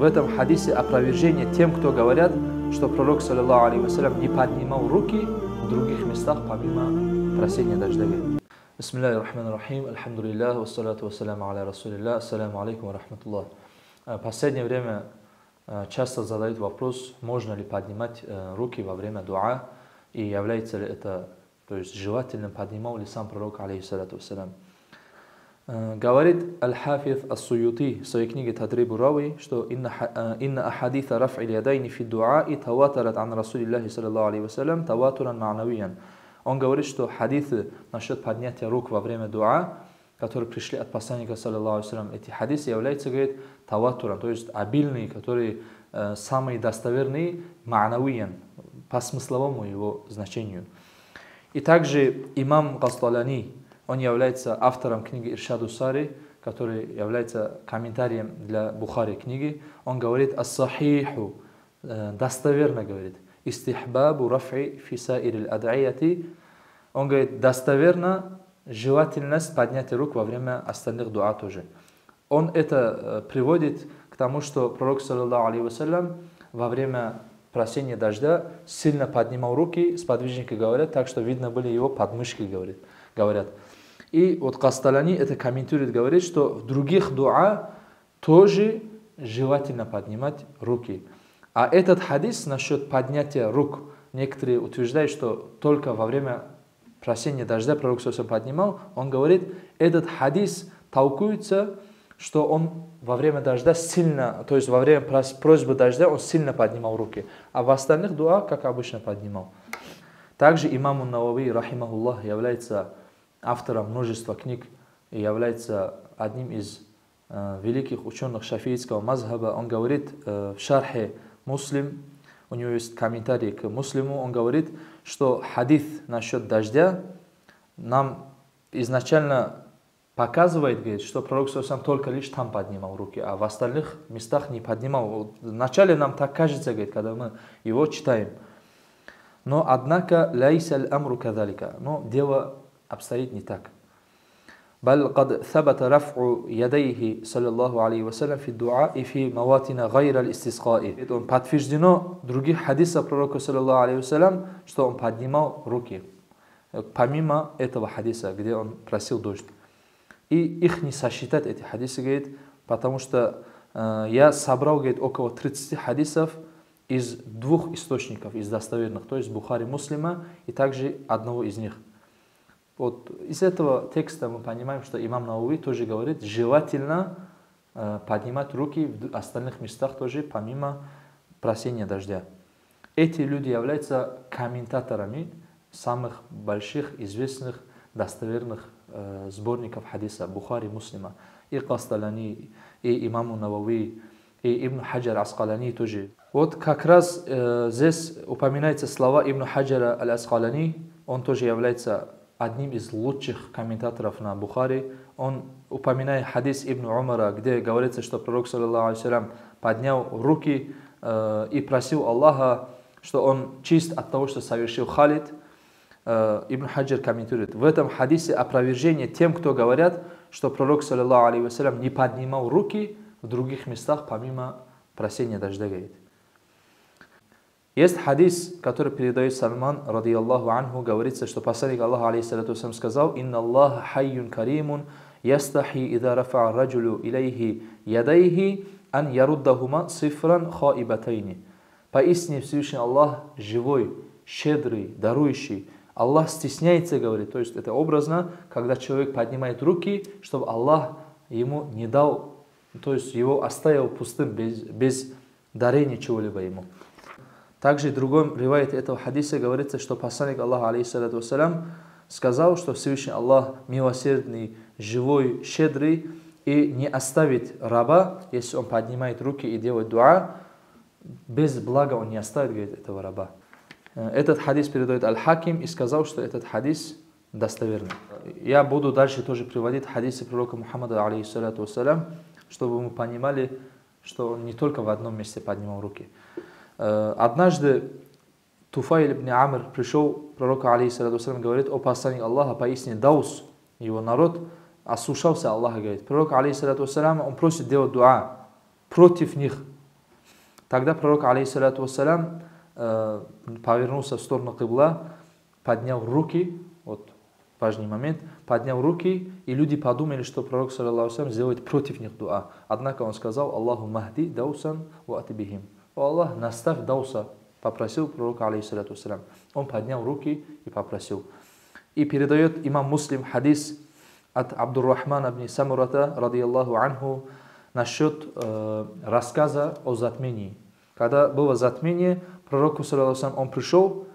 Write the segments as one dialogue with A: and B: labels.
A: В этом хадисе опровержение тем, кто говорят, что пророк, саллаллаху алейхи вассалям, не поднимал руки в других местах, помимо просения дождя. Бисмиллахи рахмани рахим, альхамдулиллах, вассалату вассаляму аля расулиллах, ассаляму алейкум ва рахматуллах. В последнее время часто задают вопрос, можно ли поднимать руки во время дуа, и является ли это, то есть желательным, поднимал ли сам пророк, алейхиссалату вассалям. Говорит Аль-Хафиз Ас-Суюти в своей книге Тадрибу Рави, что «Инна ахадита раф'и ядайни фи дуаи таватарат ан Расулиллахи саллаллаху алейхи вассалям таватуран ма'навиян». Он говорит, что хадисы насчет поднятия рук во время дуа, которые пришли от посланника, саллаллаху алейхи вассалям, эти хадисы являются, говорит, таватуран, то есть обильные, которые самые достоверные, ма'навиян, по смысловому его значению. И также имам Гасталани, он является автором книги Иршаду Сари, который является комментарием для Бухари книги. Он говорит «Ас-сахиху», достоверно говорит, «Истихбабу раф'i фисаирил ад'аяти». Он говорит, достоверно желательность поднятия рук во время остальных дуа тоже. Он это приводит к тому, что пророк, саллаллаху алейхи вассалям, во время просения дождя сильно поднимал руки, сподвижники говорят, так что видно были его подмышки, говорят. И вот Касталани это комментирует, говорит, что в других дуа тоже желательно поднимать руки. А этот хадис насчет поднятия рук, некоторые утверждают, что только во время просения дождя пророк поднимал, он говорит, этот хадис толкуется, что он во время дождя сильно, то есть во время просьбы дождя он сильно поднимал руки, а в остальных дуа, как обычно, поднимал. Также имам Навави, рахимахуллах, является автором множества книг и является одним из великих ученых шафиитского мазхаба. Он говорит в шархе Муслим, у него есть комментарий к Муслиму, он говорит, что хадис насчет дождя нам изначально показывает, говорит, что пророк сам только лишь там поднимал руки, а в остальных местах не поднимал. Вначале нам так кажется, говорит, когда мы его читаем. Но однако лайса аль-амру кадалика, но дело обстоит не так. بل قد ثبت رفع يديه صلى الله عليه وسلم في الدعاء في مواطن غير الاستسقاء. Это подтверждено в других хадисах пророка саллаллаху алейхи вассалям, что он поднимал руки, помимо этого хадиса, где он просил дождь. И их не сосчитать, эти хадисы, говорит, потому что я собрал, говорит, около 30 хадисов из двух источников, из достоверных, то есть Бухари, Муслима и также одного из них. Вот из этого текста мы понимаем, что имам Навави тоже говорит, желательно поднимать руки в остальных местах тоже, помимо просения дождя. Эти люди являются комментаторами самых больших, известных, достоверных сборников хадиса Бухари, Муслима. И Касталани, и имаму Навави, и Ибн Хаджар Аскалани тоже. Вот как раз здесь упоминаются слова Ибн Хаджара Аль-Аскалани, он тоже является одним из лучших комментаторов на Бухари. Он упоминает хадис Ибн Умара, где говорится, что пророк, саллаллаху алейхи вассалям, поднял руки и просил Аллаха, что он чист от того, что совершил Халид. Ибн Хаджар комментирует, в этом хадисе опровержение тем, кто говорят, что пророк, саллаллаху алейхи вассалям, не поднимал руки в других местах, помимо просения дождя, говорит. Есть хадис, который передает Сальман, радиаллаху анху, говорится, что посланник Аллаха, алейхиссалату вассалям, сказал: «Инна Аллаха хайюн каримун, ястахи ида рафа раджулю илейхи ядайхи, ан яруддахума цифран хаибатайни». Поистине Всевышний Аллах живой, щедрый, дарующий. Аллах стесняется, говорит, то есть это образно, когда человек поднимает руки, чтобы Аллах ему не дал, то есть его оставил пустым, без дарения чего-либо ему. Также в другом ривайте этого хадиса говорится, что посланник Аллаха, алейхиссалату вассалям, сказал, что Всевышний Аллах милосердный, живой, щедрый, и не оставит раба, если он поднимает руки и делает дуа, без блага он не оставит, говорит, этого раба. Этот хадис передает Аль-Хаким и сказал, что этот хадис достоверный. Я буду дальше тоже приводить хадисы пророка Мухаммада, алейхиссалату вассалям, чтобы мы понимали, что он не только в одном месте поднимал руки. Однажды Туфайл ибн Амр пришел к пророку, алейхиссалату вассалям, говорит: «О посланник Аллаха, поистине Даус, его народ, осушался Аллаха», говорит. Пророк, алейхиссалату вассалям, он просит делать дуа против них. Тогда пророк, алейхиссалату вассалям, повернулся в сторону кибла, поднял руки, вот важный момент, поднял руки, и люди подумали, что пророк, саллаллаху алейхи вассалям, сделает против них дуа. Однако он сказал: Аллаху махди даусан ва атибихим. О Аллах, наставь Дауса, попросил пророк, алейхиссалату вассалям. Он поднял руки и попросил. И передает имам Муслим хадис от Абдуррахмана ибн Самурата, радиаллаху анху, насчет рассказа о затмении. Когда было затмение, пророку, саллаллаху алейхи вассалям, он пришел,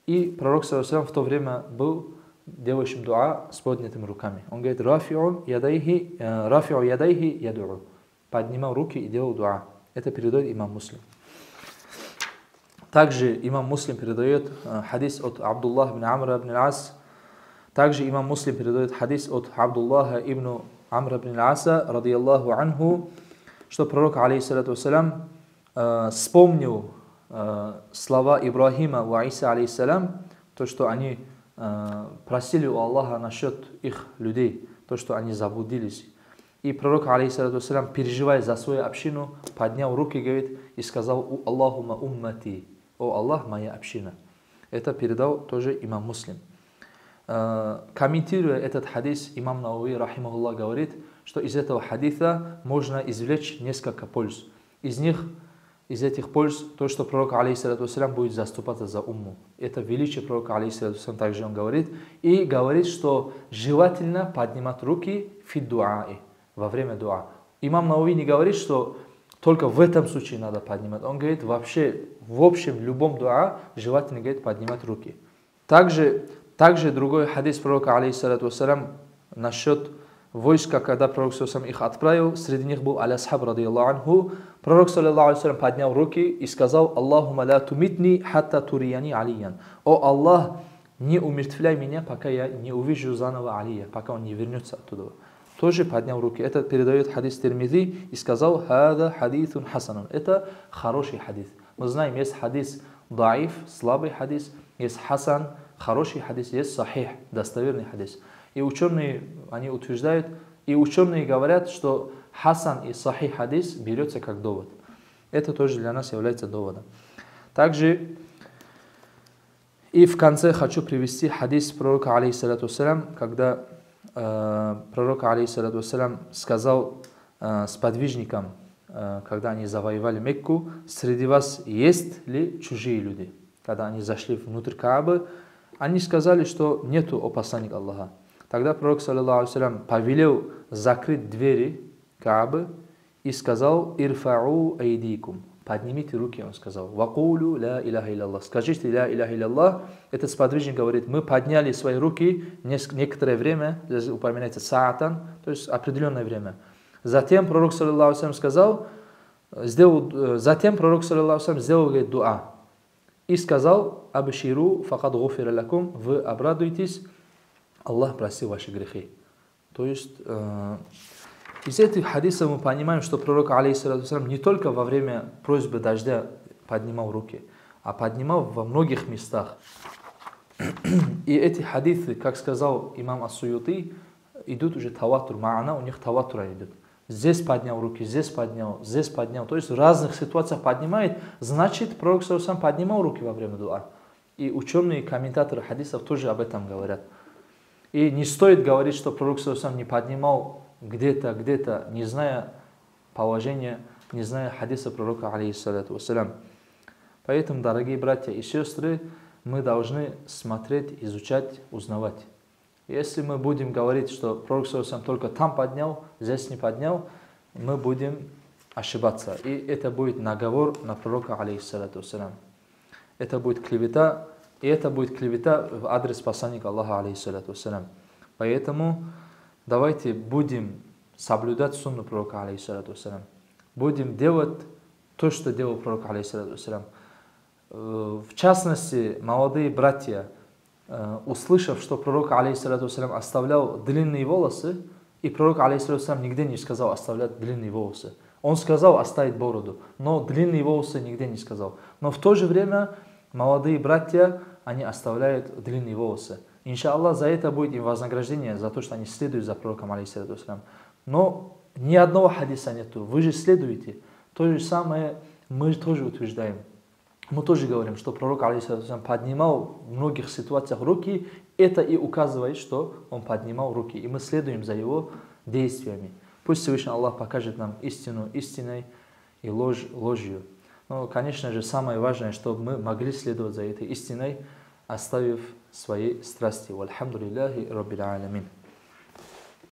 A: и пророк, саллаллаху алейхи вассалям, в то время был делающим дуа с поднятыми руками. Он говорит: рафи'у ядайхи яду'у. Поднимал руки и делал дуа. Это передает имам Муслим. Также имам Муслим передает хадис от Абдуллаха ибн Амра ибн Ас. Также имам Муслим передает хадис от Абдуллаха ибн Амра ибн Аса, радиаллаху анху, что пророк, алейхиссалату вассалям, вспомнил слова Ибрахима ва Иса, алейхиссалям, то, что они просили у Аллаха насчет их людей, то, что они заблудились. И пророк, алейхиссалату вассалям, переживая за свою общину, поднял руки, говорит, и сказал: Аллахума уммати, о Аллах, моя община. Это передал тоже имам Муслим. Комментируя этот хадис, имам Науи, рахимахуллах, говорит, что из этого хадиса можно извлечь несколько польз. Из этих польз, то, что пророк, алейхиссалату вассалям, будет заступаться за умму. Это величие пророка, алейхиссалату вассалям, также он говорит. И говорит, что желательно поднимать руки фид дуаи, во время дуа. Имам Науи не говорит, что только в этом случае надо поднимать. Он говорит, вообще, в общем, в любом дуа желательно, говорит, поднимать руки. Также другой хадис пророка, алейхиссалату вассалям, насчет войска, когда пророк, саллаллаху алейхи, их отправил, среди них был Алясхаб, радиаллаху анху. Пророк, саллаллаху алейхи, поднял руки и сказал: Аллахума ла тумитни хатта турияни алиян. О Аллах, не умертвляй меня, пока я не увижу заново Алия, пока он не вернется оттуда. Тоже поднял руки. Это передает хадис Тирмизи и сказал: хада хадисун хасанун. Это хороший хадис. Мы знаем, есть хадис даиф, слабый хадис, есть хасан, хороший хадис, есть сахих, достоверный хадис. И ученые, они утверждают, и ученые говорят, что хасан и сахих хадис берется как довод. Это тоже для нас является доводом. Также и в конце хочу привести хадис пророка, алейхиссалату вассалям, когда пророк, алейхиссалату вассалям, сказал сподвижникам, когда они завоевали Мекку: среди вас есть ли чужие люди? Когда они зашли внутрь Каабы, они сказали, что нету, о посланник Аллаха. Тогда пророк, саллаллаху алейхи вассалям, повелел закрыть двери Каабы и сказал: ирфау айдикум. Поднимите руки, он сказал. Вакулю ля иляха илlallah. Скажите ля иляха илlallah. Этот сподвижник говорит: мы подняли свои руки некоторое время, здесь упоминается саатан, то есть определенное время. Затем пророк, саллаллаху алейхи вассалям, сказал, сделал, говорит, дуа. И сказал: абширу факад гуфира лакум. Вы обрадуйтесь, Аллах простил ваши грехи. То есть из этих хадисов мы понимаем, что пророк, алейхиссалату вассалям, не только во время просьбы дождя поднимал руки, а поднимал во многих местах. И эти хадисы, как сказал имам Ас-Суюти, идут уже таватур, ма'ана у них таватура идет. Здесь поднял руки, здесь поднял. То есть в разных ситуациях поднимает, значит пророк, саллаллаху алейхи ва саллям, поднимал руки во время дуа. И ученые, комментаторы хадисов тоже об этом говорят. И не стоит говорить, что пророк, саллаллаху алейхи ва саллям, не поднимал где-то, не зная положения, не зная хадиса пророка, алейхиссалату вассалям. Поэтому, дорогие братья и сестры, мы должны смотреть, изучать, узнавать. Если мы будем говорить, что пророк, саллаллаху алейхи ва саллям, только там поднял, здесь не поднял, мы будем ошибаться. И это будет наговор на пророка, алейхиссалату вассалям. Это будет клевета, и это будет клевета в адрес посланника Аллаха, алейхиссалату вассалям. Поэтому давайте будем соблюдать сунну пророка, алейхиссалату вассалям. Будем делать то, что делал пророк, алейхиссалату вассалям. В частности, молодые братья, услышав, что пророк, алейхиссалату вассалям, оставлял длинные волосы, и пророк, алейхиссалату вассалям, нигде не сказал оставлять длинные волосы. Он сказал оставить бороду, но длинные волосы нигде не сказал. Но в то же время молодые братья, они оставляют длинные волосы. Иншаллах, за это будет им вознаграждение, за то, что они следуют за пророком, алейхиссалату вассалям. Но ни одного хадиса нету. Вы же следуете. То же самое Мы же тоже утверждаем, мы тоже говорим, что пророк алейхиссалям поднимал в многих ситуациях руки, это и указывает, что он поднимал руки, и мы следуем за его действиями. Пусть Всевышний Аллах покажет нам истину истиной и ложь ложью. Но, конечно же, самое важное, чтобы мы могли следовать за этой истиной, оставив свои страсти. Вальхамдулиллахи раббил аламин.